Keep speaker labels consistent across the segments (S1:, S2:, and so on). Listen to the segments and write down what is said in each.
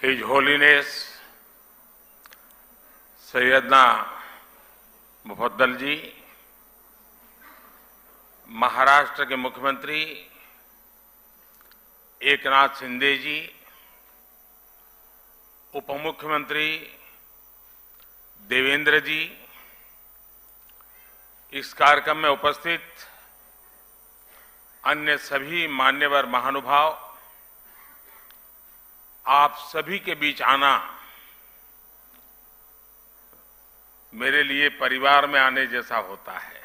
S1: His Holiness Syedna Mufaddal जी, महाराष्ट्र के मुख्यमंत्री एकनाथ शिंदे जी, उप मुख्यमंत्री देवेंद्र जी, इस कार्यक्रम में उपस्थित अन्य सभी मान्यवर महानुभाव, आप सभी के बीच आना मेरे लिए परिवार में आने जैसा होता है।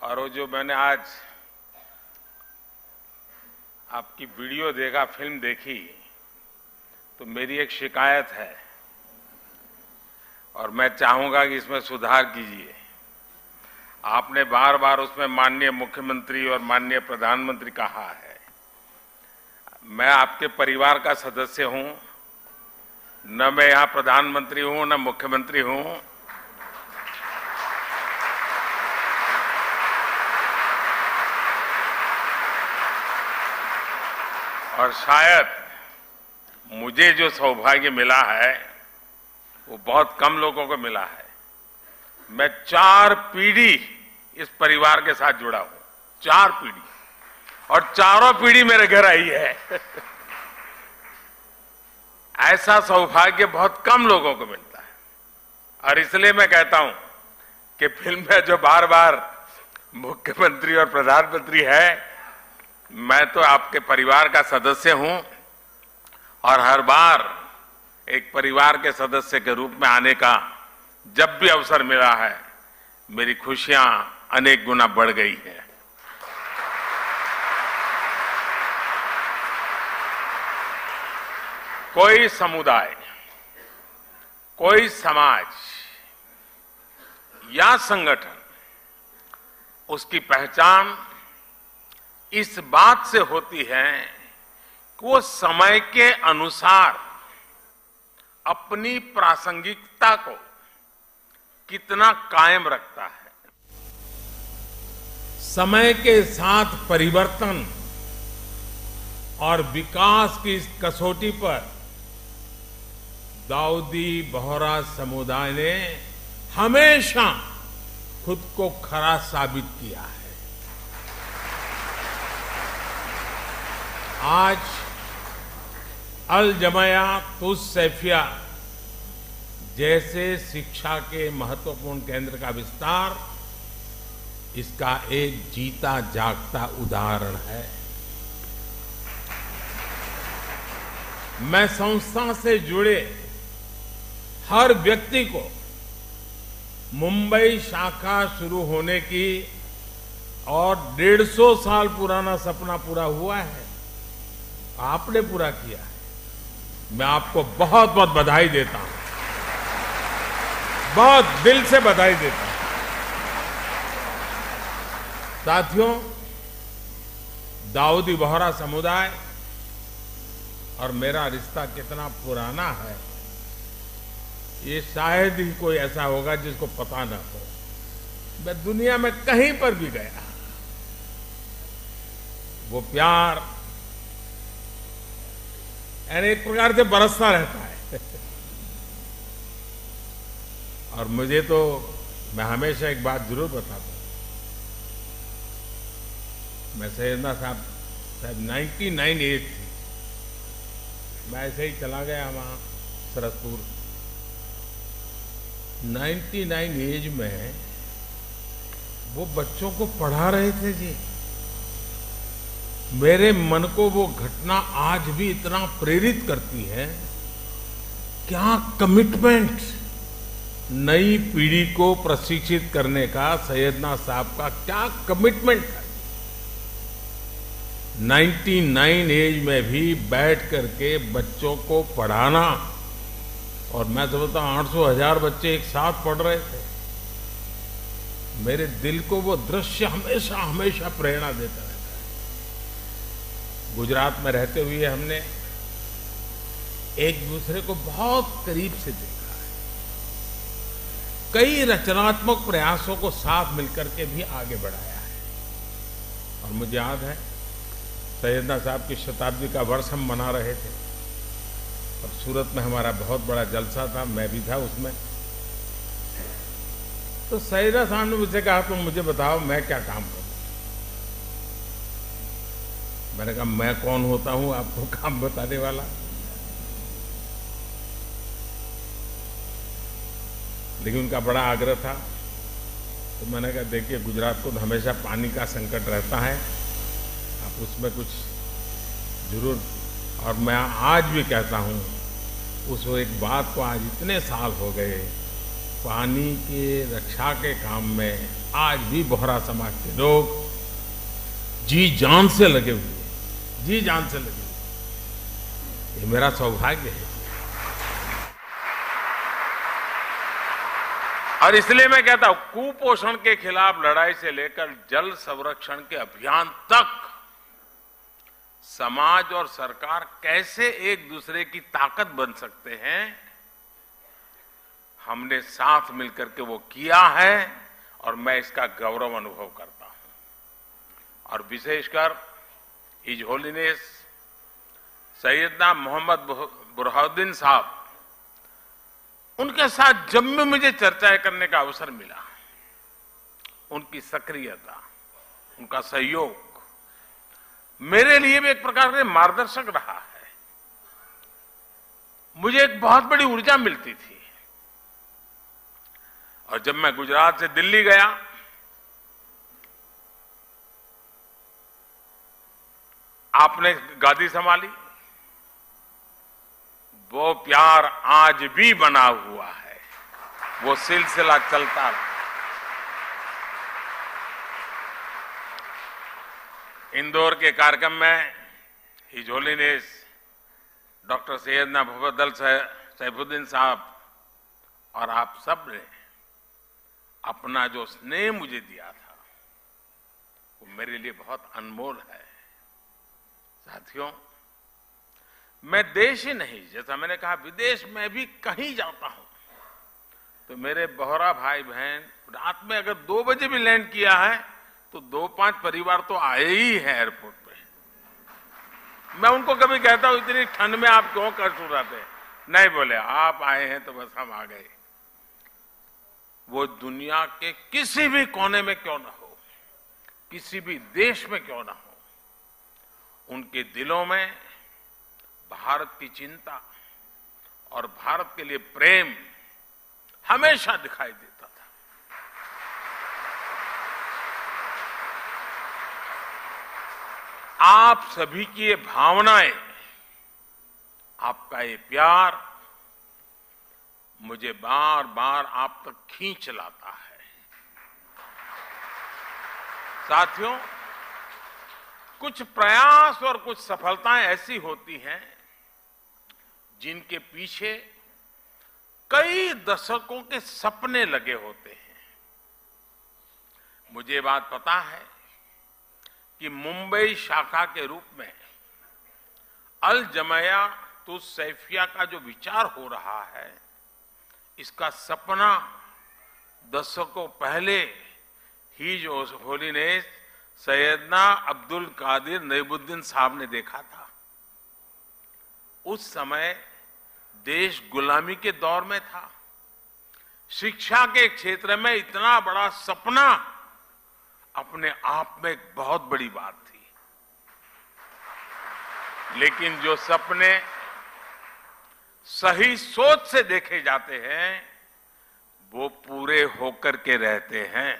S1: और वो जो मैंने आज आपकी वीडियो देखा, फिल्म देखी, तो मेरी एक शिकायत है और मैं चाहूंगा कि इसमें सुधार कीजिए। आपने बार बार उसमें माननीय मुख्यमंत्री और माननीय प्रधानमंत्री कहा है। मैं आपके परिवार का सदस्य हूं, न मैं यहां प्रधानमंत्री हूं न मुख्यमंत्री हूं। और शायद मुझे जो सौभाग्य मिला है वो बहुत कम लोगों को मिला है। मैं 4 पीढ़ी इस परिवार के साथ जुड़ा हूं, 4 पीढ़ी, और चारों पीढ़ी मेरे घर आई है। ऐसा सौभाग्य बहुत कम लोगों को मिलता है। और इसलिए मैं कहता हूं कि फिल्म में जो बार बार मुख्यमंत्री और प्रधानमंत्री है, मैं तो आपके परिवार का सदस्य हूं और हर बार एक परिवार के सदस्य के रूप में आने का जब भी अवसर मिला है, मेरी खुशियां अनेक गुना बढ़ गई है। कोई समुदाय, कोई समाज या संगठन, उसकी पहचान इस बात से होती है कि वो समय के अनुसार अपनी प्रासंगिकता को कितना कायम रखता है। समय के साथ परिवर्तन और विकास की इस कसौटी पर दाऊदी बोहरा समुदाय ने हमेशा खुद को खरा साबित किया है। आज अल जमाया तुस सैफिया जैसे शिक्षा के महत्वपूर्ण केंद्र का विस्तार इसका एक जीता जागता उदाहरण है। मैं संस्था से जुड़े हर व्यक्ति को मुंबई शाखा शुरू होने की और 150 साल पुराना सपना पूरा हुआ है, आपने पूरा किया है। मैं आपको बहुत बहुत बधाई देता हूं, बहुत दिल से बधाई देता हूं। साथियों, दाऊदी बोहरा समुदाय और मेरा रिश्ता कितना पुराना है, ये शायद ही कोई ऐसा होगा जिसको पता न हो। मैं दुनिया में कहीं पर भी गया, वो प्यार यानी एक प्रकार से बरसता रहता है। और मुझे तो, मैं हमेशा एक बात जरूर बताता हूं, मैं सैयदना साहब 99 एज थी, मैं ऐसे ही चला गया वहां सरसपुर। 99 एज में वो बच्चों को पढ़ा रहे थे जी। मेरे मन को वो घटना आज भी इतना प्रेरित करती है। क्या कमिटमेंट, नई पीढ़ी को प्रशिक्षित करने का सैयदना साहब का क्या कमिटमेंट है। 99 एज में भी बैठ करके बच्चों को पढ़ाना, और मैं समझता हूं 800,000 बच्चे एक साथ पढ़ रहे थे। मेरे दिल को वो दृश्य हमेशा हमेशा प्रेरणा देता रहता है। गुजरात में रहते हुए हमने एक दूसरे को बहुत करीब से देखा है। कई रचनात्मक प्रयासों को साथ मिलकर के भी आगे बढ़ाया है। और मुझे याद है सैयदना साहब की शताब्दी का वर्ष हम मना रहे थे और सूरत में हमारा बहुत बड़ा जलसा था, मैं भी था उसमें। तो सैयदा साहब ने मुझसे कहा तुम मुझे बताओ मैं क्या काम करूं। मैंने कहा मैं कौन होता हूं आपको काम बताने वाला। लेकिन उनका बड़ा आग्रह था, तो मैंने कहा देखिए गुजरात को तो हमेशा पानी का संकट रहता है, आप उसमें कुछ जरूर। और मैं आज भी कहता हूं उस एक बात को, आज इतने साल हो गए, पानी के रक्षा के काम में आज भी बोहरा समाज के लोग जी जान से लगे हुए, जी जान से लगे हुए। ये मेरा सौभाग्य है। और इसलिए मैं कहता हूं कुपोषण के खिलाफ लड़ाई से लेकर जल संरक्षण के अभियान तक समाज और सरकार कैसे एक दूसरे की ताकत बन सकते हैं, हमने साथ मिलकर के वो किया है और मैं इसका गौरव अनुभव करता हूं। और विशेषकर हिज होलीनेस सैयदना मोहम्मद बुरहानुद्दीन साहब, उनके साथ जब भी मुझे चर्चाएं करने का अवसर मिला, उनकी सक्रियता, उनका सहयोग मेरे लिए भी एक प्रकार से मार्गदर्शक रहा है। मुझे एक बहुत बड़ी ऊर्जा मिलती थी। और जब मैं गुजरात से दिल्ली गया, आपने गादी संभाली, वो प्यार आज भी बना हुआ है, वो सिलसिला चलता रहा। इंदौर के कार्यक्रम में his holiness doctor Syedna Mufaddal Saifuddin साहब और आप सब ने अपना जो स्नेह मुझे दिया था, वो मेरे लिए बहुत अनमोल है। साथियों, मैं देश ही नहीं, जैसा मैंने कहा विदेश में भी कहीं जाता हूं तो मेरे बोहरा भाई बहन रात में अगर 2 बजे भी लैंड किया है तो 2-5 परिवार तो आए ही हैं एयरपोर्ट पे। मैं उनको कभी कहता हूं इतनी ठंड में आप क्यों कष्ट उठाते? नहीं, बोले आप आए हैं तो बस हम आ गए। वो दुनिया के किसी भी कोने में क्यों ना हो, किसी भी देश में क्यों ना हो, उनके दिलों में भारत की चिंता और भारत के लिए प्रेम हमेशा दिखाई देता था। आप सभी की ये भावनाएं, आपका ये प्यार मुझे बार बार आप तक खींच लाता है। साथियों, कुछ प्रयास और कुछ सफलताएं ऐसी होती हैं जिनके पीछे कई दशकों के सपने लगे होते हैं। मुझे बात पता है कि मुंबई शाखा के रूप में अल जमिया तुस सैफिया का जो विचार हो रहा है, इसका सपना दशकों पहले हिज होलीनेस सैयदना अब्दुल कादिर नईमुद्दीन साहब ने देखा था। उस समय देश गुलामी के दौर में था। शिक्षा के क्षेत्र में इतना बड़ा सपना अपने आप में एक बहुत बड़ी बात थी। लेकिन जो सपने सही सोच से देखे जाते हैं, वो पूरे होकर के रहते हैं।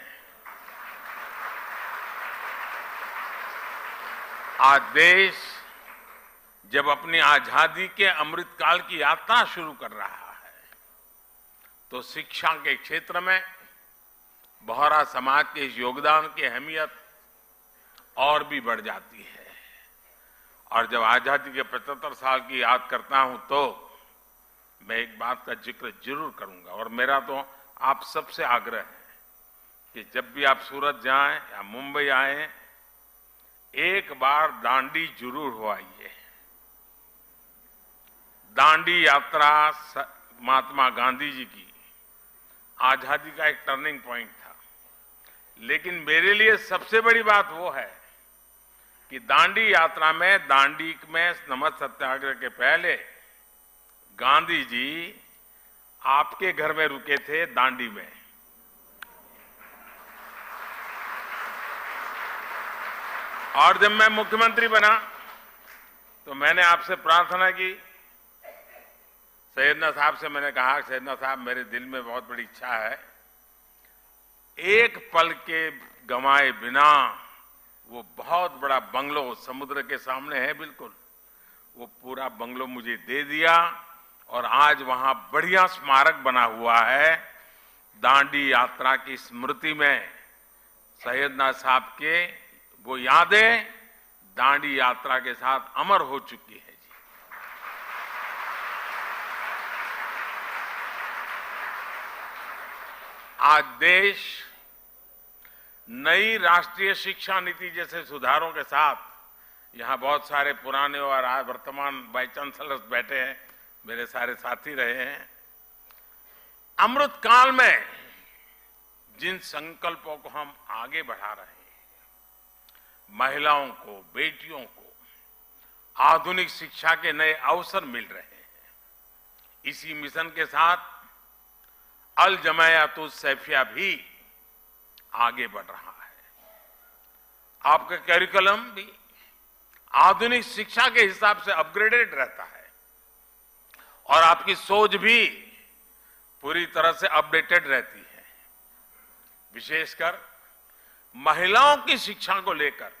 S1: आज देश जब अपनी आजादी के अमृतकाल की यात्रा शुरू कर रहा है, तो शिक्षा के क्षेत्र में बोहरा समाज के इस योगदान की अहमियत और भी बढ़ जाती है। और जब आजादी के 75 साल की याद करता हूं तो मैं एक बात का जिक्र जरूर करूंगा, और मेरा तो आप सबसे आग्रह है कि जब भी आप सूरत जाएं या मुंबई आएं, एक बार दांडी जरूर हो आइए। दांडी यात्रा महात्मा गांधी जी की आजादी का एक टर्निंग पॉइंट था। लेकिन मेरे लिए सबसे बड़ी बात वो है कि दांडी यात्रा में, दांडी में नमक सत्याग्रह के पहले गांधी जी आपके घर में रुके थे, दांडी में। और जब मैं मुख्यमंत्री बना तो मैंने आपसे प्रार्थना की, सैयदना साहब से मैंने कहा, सैयदना साहब मेरे दिल में बहुत बड़ी इच्छा है, एक पल के गंवाए बिना वो बहुत बड़ा बंगलो समुद्र के सामने है बिल्कुल, वो पूरा बंगलो मुझे दे दिया और आज वहां बढ़िया स्मारक बना हुआ है। दांडी यात्रा की स्मृति में सैयदना साहब के वो यादें दांडी यात्रा के साथ अमर हो चुकी है जी। आज देश नई राष्ट्रीय शिक्षा नीति जैसे सुधारों के साथ, यहां बहुत सारे पुराने और वर्तमान वाइस चांसलर्स बैठे हैं, मेरे सारे साथी रहे हैं, अमृत काल में जिन संकल्पों को हम आगे बढ़ा रहे हैं, महिलाओं को, बेटियों को आधुनिक शिक्षा के नए अवसर मिल रहे हैं। इसी मिशन के साथ अल जमायातुस सैफिया भी आगे बढ़ रहा है। आपका करिकुलम भी आधुनिक शिक्षा के हिसाब से अपग्रेडेड रहता है और आपकी सोच भी पूरी तरह से अपडेटेड रहती है। विशेषकर महिलाओं की शिक्षा को लेकर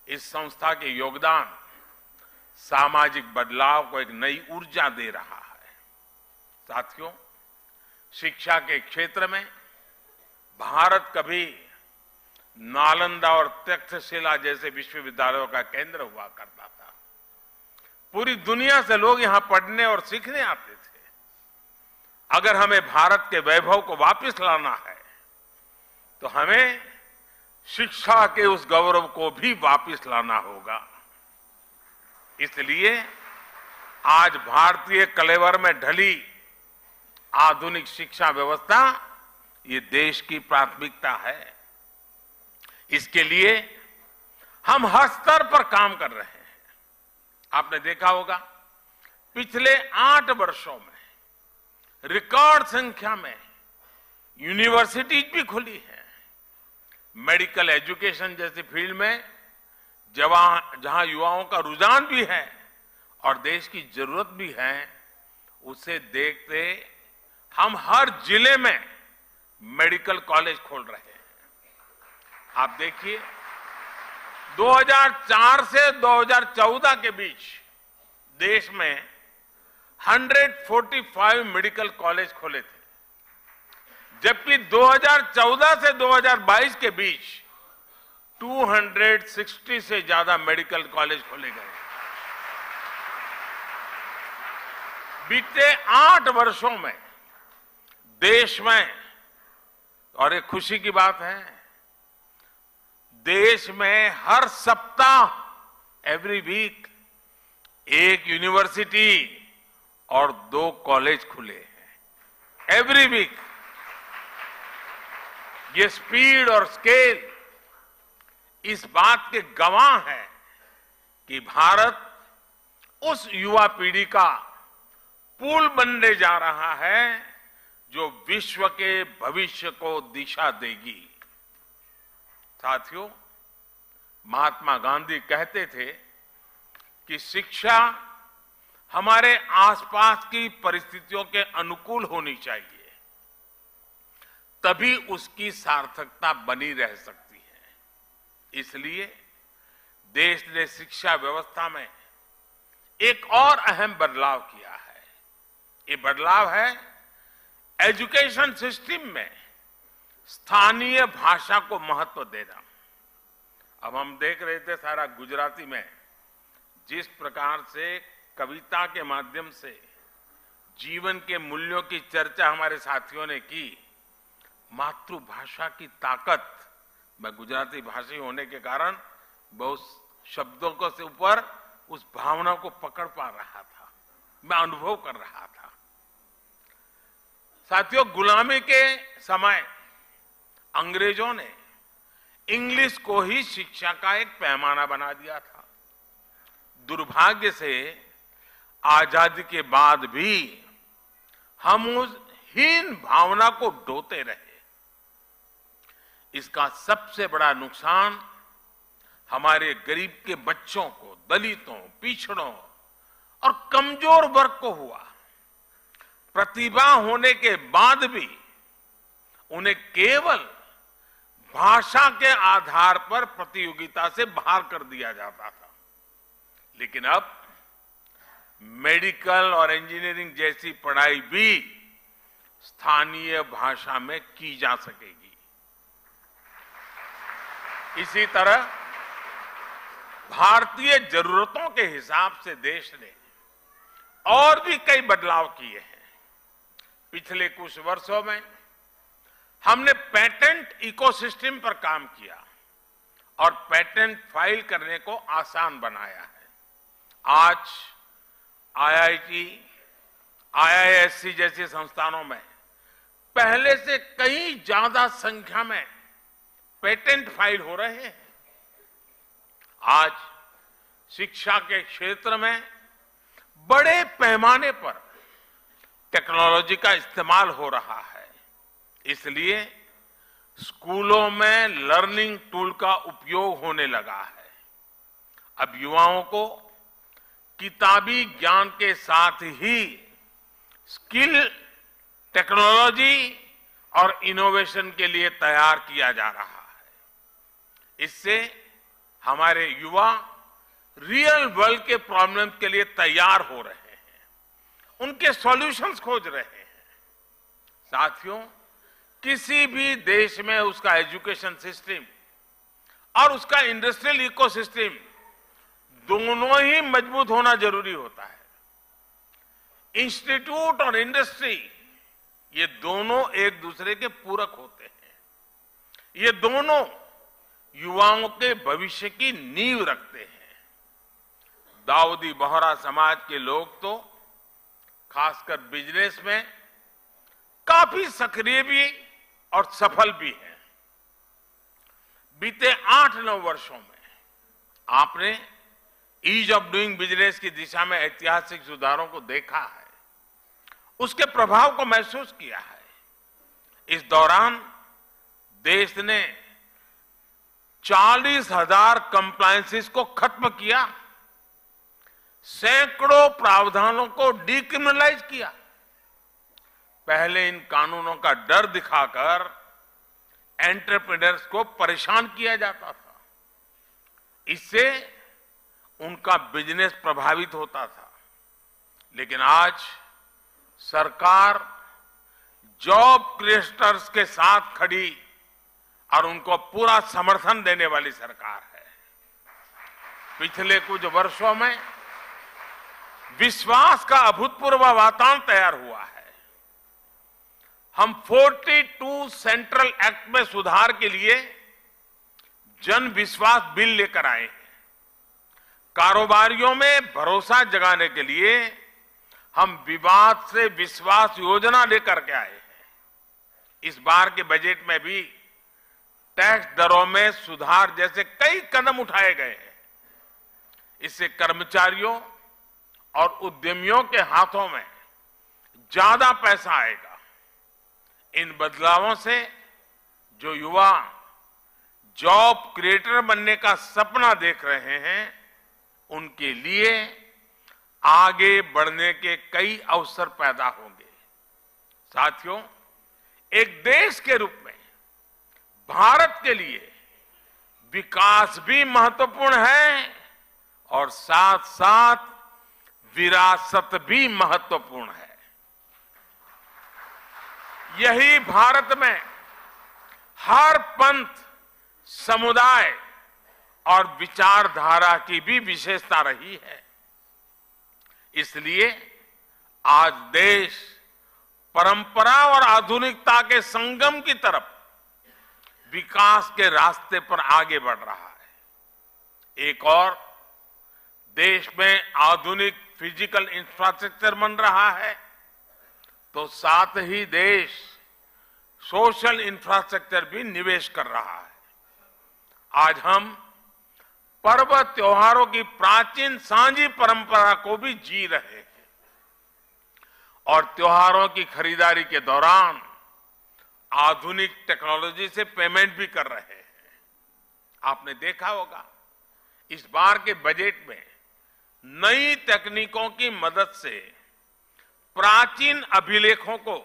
S1: इस संस्था के योगदान सामाजिक बदलाव को एक नई ऊर्जा दे रहा है। साथियों, शिक्षा के क्षेत्र में भारत कभी नालंदा और तक्षशिला जैसे विश्वविद्यालयों का केंद्र हुआ करता था। पूरी दुनिया से लोग यहां पढ़ने और सीखने आते थे। अगर हमें भारत के वैभव को वापस लाना है तो हमें शिक्षा के उस गौरव को भी वापस लाना होगा। इसलिए आज भारतीय कलेवर में ढली आधुनिक शिक्षा व्यवस्था ये देश की प्राथमिकता है। इसके लिए हम हर स्तर पर काम कर रहे हैं। आपने देखा होगा पिछले 8 वर्षों में रिकॉर्ड संख्या में यूनिवर्सिटीज भी खुली है। मेडिकल एजुकेशन जैसी फील्ड में जहां युवाओं का रुझान भी है और देश की जरूरत भी है, उसे देखते हम हर जिले में मेडिकल कॉलेज खोल रहे हैं। आप देखिए 2004 से 2014 के बीच देश में 145 मेडिकल कॉलेज खोले थे, जबकि 2014 से 2022 के बीच 260 से ज्यादा मेडिकल कॉलेज खोले गए। बीते 8 वर्षों में देश में, और एक खुशी की बात है, देश में हर सप्ताह एवरी वीक एक यूनिवर्सिटी और 2 कॉलेज खुले हैं। Every week. ये स्पीड और स्केल इस बात के गवाह है कि भारत उस युवा पीढ़ी का पुल बनने जा रहा है जो विश्व के भविष्य को दिशा देगी। साथियों, महात्मा गांधी कहते थे कि शिक्षा हमारे आसपास की परिस्थितियों के अनुकूल होनी चाहिए, तभी उसकी सार्थकता बनी रह सकती है। इसलिए देश ने शिक्षा व्यवस्था में एक और अहम बदलाव किया है। ये बदलाव है एजुकेशन सिस्टम में स्थानीय भाषा को महत्व देना। अब हम देख रहे थे सारा गुजराती में जिस प्रकार से कविता के माध्यम से जीवन के मूल्यों की चर्चा हमारे साथियों ने की। मातृभाषा की ताकत, मैं गुजराती भाषी होने के कारण बहुत शब्दों को से ऊपर उस भावना को पकड़ पा रहा था, मैं अनुभव कर रहा था। साथियों, गुलामी के समय अंग्रेजों ने इंग्लिश को ही शिक्षा का एक पैमाना बना दिया था। दुर्भाग्य से आजादी के बाद भी हम उस हीन भावना को ढोते रहे। इसका सबसे बड़ा नुकसान हमारे गरीब के बच्चों को, दलितों, पिछड़ों और कमजोर वर्ग को हुआ। प्रतिभा होने के बाद भी उन्हें केवल भाषा के आधार पर प्रतियोगिता से बाहर कर दिया जाता था। लेकिन अब मेडिकल और इंजीनियरिंग जैसी पढ़ाई भी स्थानीय भाषा में की जा सकेगी। इसी तरह भारतीय जरूरतों के हिसाब से देश ने और भी कई बदलाव किए हैं। पिछले कुछ वर्षों में हमने पेटेंट इकोसिस्टम पर काम किया और पेटेंट फाइल करने को आसान बनाया है। आज आईआईटी, आईआईएससी जैसे संस्थानों में पहले से कई ज्यादा संख्या में पेटेंट फाइल हो रहे हैं। आज शिक्षा के क्षेत्र में बड़े पैमाने पर टेक्नोलॉजी का इस्तेमाल हो रहा है। इसलिए स्कूलों में लर्निंग टूल का उपयोग होने लगा है। अब युवाओं को किताबी ज्ञान के साथ ही स्किल, टेक्नोलॉजी और इनोवेशन के लिए तैयार किया जा रहा है। इससे हमारे युवा रियल वर्ल्ड के प्रॉब्लम के लिए तैयार हो रहे हैं, उनके सॉल्यूशंस खोज रहे हैं। साथियों, किसी भी देश में उसका एजुकेशन सिस्टम और उसका इंडस्ट्रियल इकोसिस्टम दोनों ही मजबूत होना जरूरी होता है। इंस्टीट्यूट और इंडस्ट्री ये दोनों एक दूसरे के पूरक होते हैं। ये दोनों युवाओं के भविष्य की नींव रखते हैं। दाऊदी बोहरा समाज के लोग तो खासकर बिजनेस में काफी सक्रिय भी और सफल भी हैं। बीते 8-9 वर्षों में आपने ईज ऑफ डूइंग बिजनेस की दिशा में ऐतिहासिक सुधारों को देखा है, उसके प्रभाव को महसूस किया है। इस दौरान देश ने 40,000 कंप्लायंसेस को खत्म किया, सैकड़ों प्रावधानों को डिक्रिमिनलाइज किया। पहले इन कानूनों का डर दिखाकर एंटरप्रेन्योर्स को परेशान किया जाता था। इससे उनका बिजनेस प्रभावित होता था। लेकिन आज सरकार जॉब क्रिएटर्स के साथ खड़ी और उनको पूरा समर्थन देने वाली सरकार है। पिछले कुछ वर्षों में विश्वास का अभूतपूर्व वातावरण तैयार हुआ है। हम 42 सेंट्रल एक्ट में सुधार के लिए जन विश्वास बिल लेकर आए हैं। कारोबारियों में भरोसा जगाने के लिए हम विवाद से विश्वास योजना लेकर के आए हैं। इस बार के बजट में भी टैक्स दरों में सुधार जैसे कई कदम उठाए गए हैं। इससे कर्मचारियों और उद्यमियों के हाथों में ज्यादा पैसा आएगा। इन बदलावों से जो युवा जॉब क्रिएटर बनने का सपना देख रहे हैं, उनके लिए आगे बढ़ने के कई अवसर पैदा होंगे। साथियों, एक देश के रूप में भारत के लिए विकास भी महत्वपूर्ण है और साथ साथ विरासत भी महत्वपूर्ण है। यही भारत में हर पंथ, समुदाय और विचारधारा की भी विशेषता रही है। इसलिए आज देश परंपरा और आधुनिकता के संगम की तरफ विकास के रास्ते पर आगे बढ़ रहा है। एक और देश में आधुनिक फिजिकल इंफ्रास्ट्रक्चर बन रहा है, तो साथ ही देश सोशल इंफ्रास्ट्रक्चर भी निवेश कर रहा है। आज हम पर्व त्योहारों की प्राचीन सांझी परंपरा को भी जी रहे हैं और त्योहारों की खरीदारी के दौरान आधुनिक टेक्नोलॉजी से पेमेंट भी कर रहे हैं। आपने देखा होगा इस बार के बजट में नई तकनीकों की मदद से प्राचीन अभिलेखों को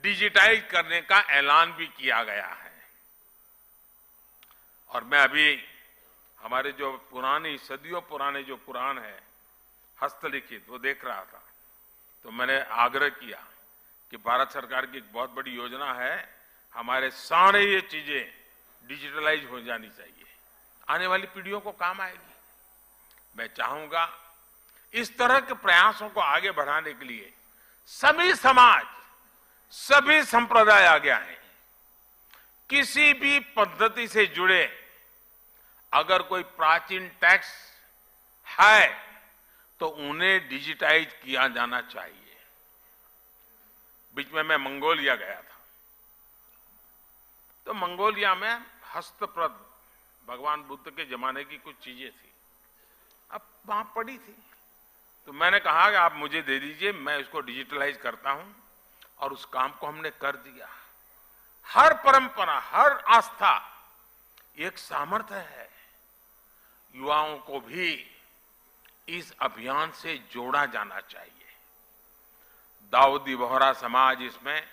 S1: डिजिटाइज करने का ऐलान भी किया गया है। और मैं अभी हमारे जो पुरानी सदियों पुराने जो पुराण है हस्तलिखित वो देख रहा था, तो मैंने आग्रह किया कि भारत सरकार की एक बहुत बड़ी योजना है, हमारे सारे ये चीजें डिजिटलाइज हो जानी चाहिए, आने वाली पीढ़ियों को काम आएगी। मैं चाहूंगा इस तरह के प्रयासों को आगे बढ़ाने के लिए सभी समाज, सभी संप्रदाय आगे आए। किसी भी पद्धति से जुड़े अगर कोई प्राचीन टैक्स है तो उन्हें डिजिटाइज किया जाना चाहिए। बीच में मैं मंगोलिया गया था, तो मंगोलिया में हस्तप्रत भगवान बुद्ध के जमाने की कुछ चीजें थी, अब वहां पड़ी थी, तो मैंने कहा कि आप मुझे दे दीजिए, मैं इसको डिजिटलाइज करता हूं, और उस काम को हमने कर दिया। हर परंपरा, हर आस्था एक सामर्थ्य है। युवाओं को भी इस अभियान से जोड़ा जाना चाहिए। दाऊदी बोहरा समाज इसमें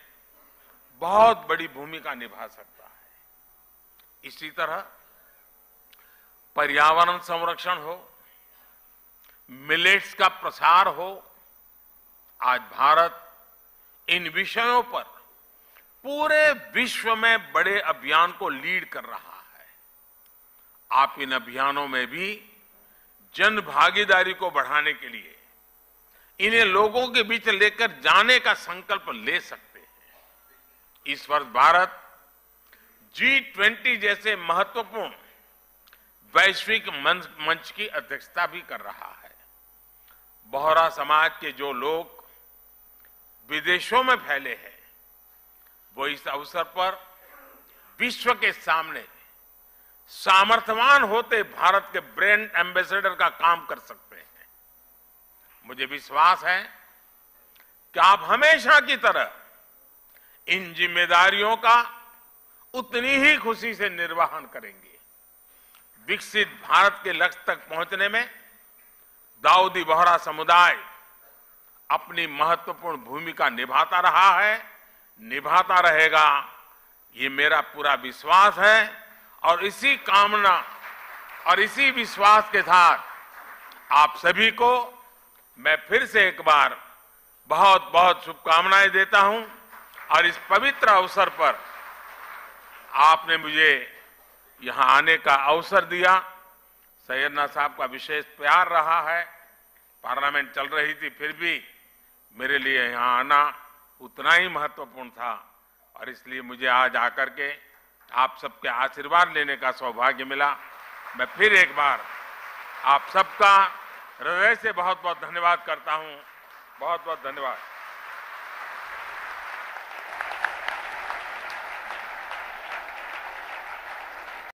S1: बहुत बड़ी भूमिका निभा सकता है। इसी तरह पर्यावरण संरक्षण हो, मिलेट्स का प्रसार हो, आज भारत इन विषयों पर पूरे विश्व में बड़े अभियान को लीड कर रहा है। आप इन अभियानों में भी जन भागीदारी को बढ़ाने के लिए इन्हें लोगों के बीच लेकर जाने का संकल्प ले सकते हैं। इस वर्ष भारत G20 जैसे महत्वपूर्ण वैश्विक मंच की अध्यक्षता भी कर रहा है। बोहरा समाज के जो लोग विदेशों में फैले हैं, वो इस अवसर पर विश्व के सामने सामर्थ्यवान होते भारत के ब्रांड एम्बेसडर का काम कर सकते हैं। मुझे विश्वास है कि आप हमेशा की तरह इन जिम्मेदारियों का उतनी ही खुशी से निर्वहन करेंगे। विकसित भारत के लक्ष्य तक पहुंचने में दाऊदी बोहरा समुदाय अपनी महत्वपूर्ण भूमिका निभाता रहा है, निभाता रहेगा, ये मेरा पूरा विश्वास है। और इसी कामना और इसी विश्वास के साथ आप सभी को मैं फिर से एक बार बहुत बहुत शुभकामनाएं देता हूं। और इस पवित्र अवसर पर आपने मुझे यहां आने का अवसर दिया। सैयदना साहब का विशेष प्यार रहा है, पार्लियामेंट चल रही थी, फिर भी मेरे लिए यहां आना उतना ही महत्वपूर्ण था। और इसलिए मुझे आज आकर के आप सबके आशीर्वाद लेने का सौभाग्य मिला। मैं फिर एक बार आप सबका हृदय से बहुत बहुत धन्यवाद करता हूं। बहुत बहुत धन्यवाद।